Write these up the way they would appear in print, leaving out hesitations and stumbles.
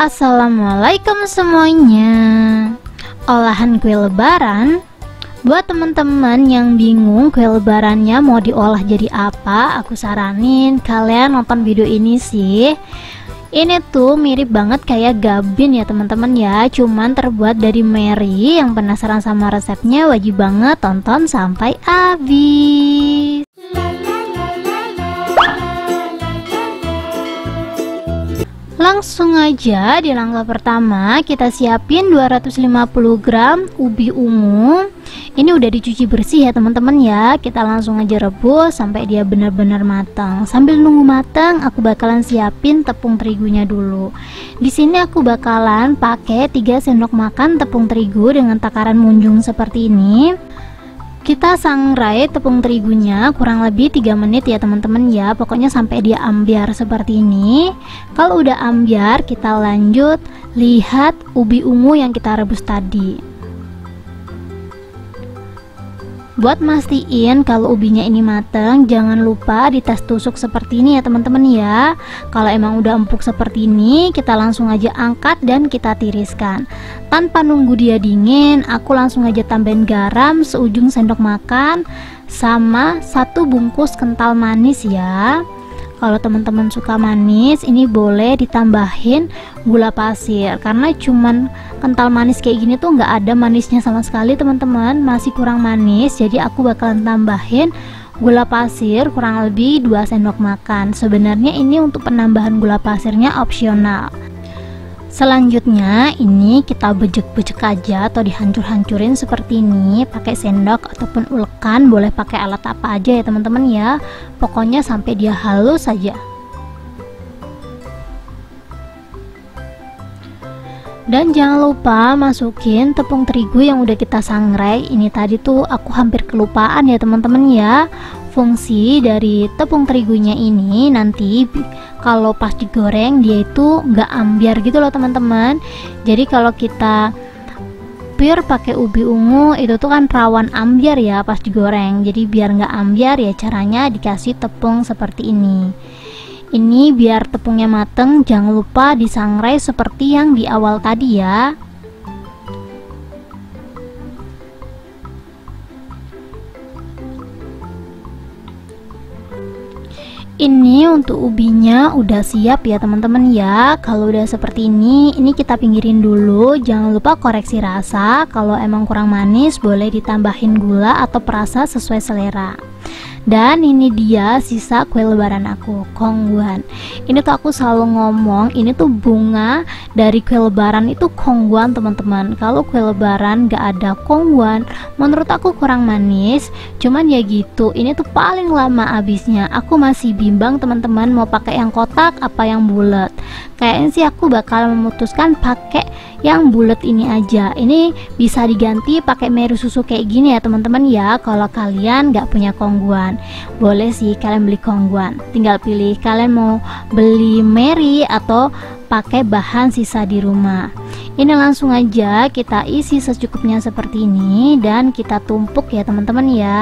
Assalamualaikum semuanya. Olahan kue lebaran. Buat teman-teman yang bingung kue lebarannya mau diolah jadi apa, aku saranin kalian nonton video ini sih. Ini tuh mirip banget kayak gabin ya teman-teman ya, cuman terbuat dari meri. Yang penasaran sama resepnya wajib banget tonton sampai habis. Langsung aja di langkah pertama kita siapin 250 gram ubi ungu. Ini udah dicuci bersih ya teman-teman ya. Kita langsung aja rebus sampai dia benar-benar matang. Sambil nunggu matang, aku bakalan siapin tepung terigunya dulu. Di sini aku bakalan pakai 3 sendok makan tepung terigu dengan takaran munjung seperti ini. Kita sangrai tepung terigunya kurang lebih 3 menit ya teman-teman ya. Pokoknya sampai dia ambyar seperti ini. Kalau udah ambyar, kita lanjut lihat ubi ungu yang kita rebus tadi. Buat mastiin kalau ubinya ini mateng, jangan lupa dites tusuk seperti ini ya teman-teman ya. Kalau emang udah empuk seperti ini, kita langsung aja angkat dan kita tiriskan. Tanpa nunggu dia dingin, aku langsung aja tambahin garam seujung sendok makan sama 1 bungkus kental manis ya. Kalau teman-teman suka manis, ini boleh ditambahin gula pasir, karena cuman kental manis kayak gini tuh nggak ada manisnya sama sekali teman-teman, masih kurang manis. Jadi aku bakalan tambahin gula pasir kurang lebih 2 sendok makan. Sebenarnya ini untuk penambahan gula pasirnya opsional. Selanjutnya ini kita bejek-bejek aja atau dihancur-hancurin seperti ini pakai sendok ataupun ulekan, boleh pakai alat apa aja ya teman-teman ya. Pokoknya sampai dia halus saja. Dan jangan lupa masukin tepung terigu yang udah kita sangrai. Ini tadi tuh aku hampir kelupaan ya teman-teman ya. Fungsi dari tepung terigunya ini nanti kalau pas digoreng dia itu nggak ambyar gitu loh teman-teman. Jadi kalau kita pure pakai ubi ungu itu tuh kan rawan ambyar ya pas digoreng. Jadi biar nggak ambyar ya caranya dikasih tepung seperti ini. Ini biar tepungnya mateng, jangan lupa disangrai seperti yang di awal tadi ya. Ini untuk ubinya udah siap ya teman-teman ya. Kalau udah seperti ini kita pinggirin dulu. Jangan lupa koreksi rasa. Kalau emang kurang manis boleh ditambahin gula atau perasa sesuai selera. Dan ini dia sisa kue lebaran aku, kongguan. Ini tuh aku selalu ngomong, ini tuh bunga dari kue lebaran itu kongguan teman-teman. Kalau kue lebaran gak ada kongguan, menurut aku kurang manis. Cuman ya gitu, ini tuh paling lama habisnya. Aku masih bimbang teman-teman mau pakai yang kotak apa yang bulat. Kayaknya sih aku bakal memutuskan pakai yang bulat ini aja. Ini bisa diganti pakai meri susu kayak gini ya teman-teman ya. Kalau kalian gak punya kongguan, boleh sih kalian beli kongguan. Tinggal pilih kalian mau beli meri atau pakai bahan sisa di rumah. Ini langsung aja kita isi secukupnya seperti ini dan kita tumpuk ya teman-teman ya.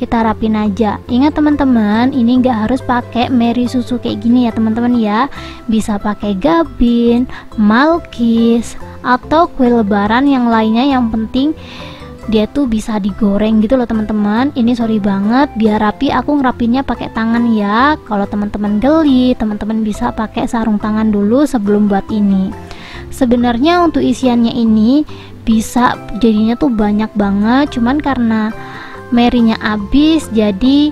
Kita rapin aja. Ingat teman-teman, ini nggak harus pakai meri susu kayak gini ya teman-teman ya. Bisa pakai gabin, malkis, atau kue lebaran yang lainnya. Yang penting dia tuh bisa digoreng gitu loh teman-teman. Ini sorry banget, biar rapi aku ngerapinnya pakai tangan ya. Kalau teman-teman geli, teman-teman bisa pakai sarung tangan dulu sebelum buat ini. Sebenarnya untuk isiannya ini bisa jadinya tuh banyak banget, cuman karena merinya habis jadi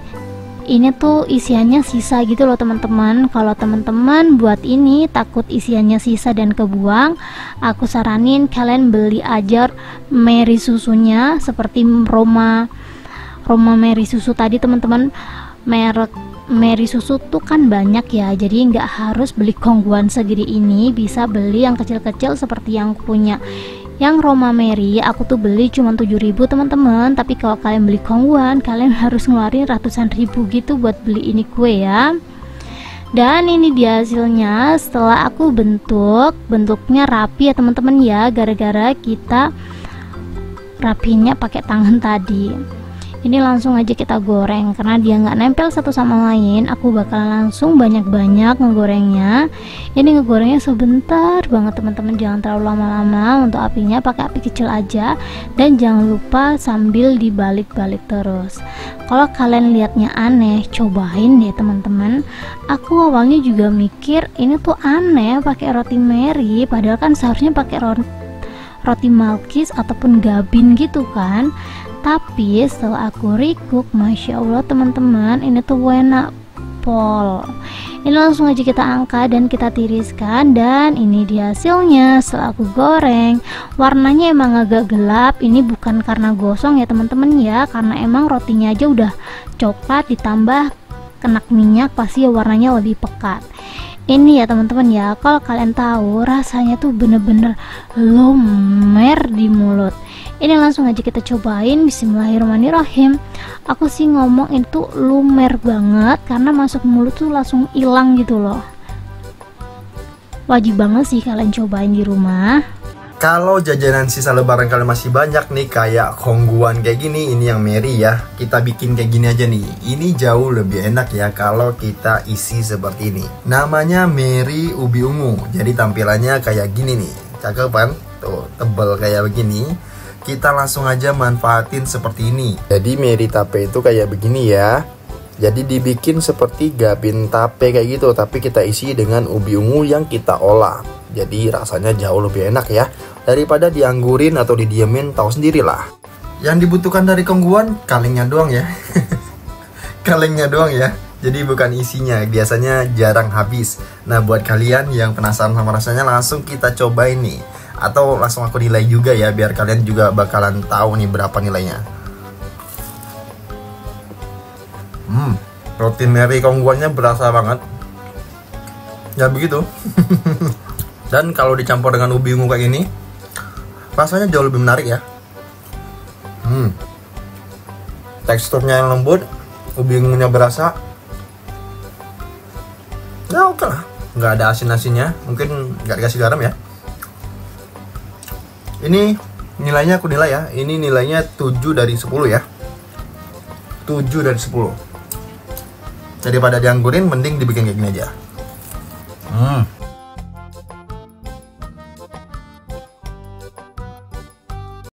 ini tuh isiannya sisa gitu loh teman-teman. Kalau teman-teman buat ini takut isiannya sisa dan kebuang, aku saranin kalian beli aja meri susunya seperti Roma meri susu tadi teman-teman. Merek meri susu tuh kan banyak ya, jadi nggak harus beli kongguan segede ini, bisa beli yang kecil-kecil seperti yang aku punya. Yang Roma Meri aku tuh beli cuma 7.000 teman-teman, tapi kalau kalian beli kongguan kalian harus ngeluarin ratusan ribu gitu buat beli ini kue ya. Dan ini dia hasilnya setelah aku bentuknya rapi ya teman-teman ya, gara-gara kita rapinya pakai tangan tadi. Ini langsung aja kita goreng karena dia nggak nempel satu sama lain. Aku bakal langsung banyak-banyak ngegorengnya. Ini ngegorengnya sebentar banget teman-teman, jangan terlalu lama-lama. Untuk apinya pakai api kecil aja, dan jangan lupa sambil dibalik-balik terus. Kalau kalian lihatnya aneh, cobain deh teman-teman. Aku awalnya juga mikir ini tuh aneh pakai roti Mary, padahal kan seharusnya pakai roti Malkis ataupun Gabin gitu kan. Tapi setelah aku recook, masya Allah teman-teman, ini tuh enak pol. Ini langsung aja kita angkat dan kita tiriskan, dan ini dia hasilnya setelah aku goreng. Warnanya emang agak gelap, ini bukan karena gosong ya teman-teman ya, karena emang rotinya aja udah coklat ditambah kena minyak, pasti ya warnanya lebih pekat. Ini ya teman-teman ya, kalau kalian tahu rasanya tuh bener-bener lumer di mulut. Ini langsung aja kita cobain. Bismillahirrahmanirrahim. Aku sih ngomong itu lumer banget karena masuk mulut tuh langsung hilang gitu loh. Wajib banget sih kalian cobain di rumah. Kalau jajanan sisa lebaran kalian masih banyak nih, kayak kongguan kayak gini, ini yang Mary ya, kita bikin kayak gini aja nih. Ini jauh lebih enak ya kalau kita isi seperti ini. Namanya Mary ubi ungu. Jadi tampilannya kayak gini nih. Cakep kan? Tuh, tebal kayak begini. Kita langsung aja manfaatin seperti ini. Jadi Mary tape itu kayak begini ya. Jadi dibikin seperti Gabin tape kayak gitu, tapi kita isi dengan ubi ungu yang kita olah. Jadi rasanya jauh lebih enak ya, daripada dianggurin atau didiemin, tahu sendirilah. Yang dibutuhkan dari kongguan kalengnya doang ya. Kalengnya doang ya. Jadi bukan isinya, biasanya jarang habis. Nah buat kalian yang penasaran sama rasanya, langsung kita cobain nih. Atau langsung aku nilai juga ya, biar kalian juga bakalan tahu nih berapa nilainya. Roti Mary kongguannya berasa banget. Ya begitu. Dan kalau dicampur dengan ubi ungu kayak gini, rasanya jauh lebih menarik ya. Teksturnya yang lembut, ubi ungunya berasa. Ya oke lah, nggak ada asin-asinnya, mungkin nggak dikasih garam ya. Ini nilainya aku nilai ya, ini nilainya 7 dari 10 ya. 7 dari 10. Daripada dianggurin, mending dibikin kayak gini aja.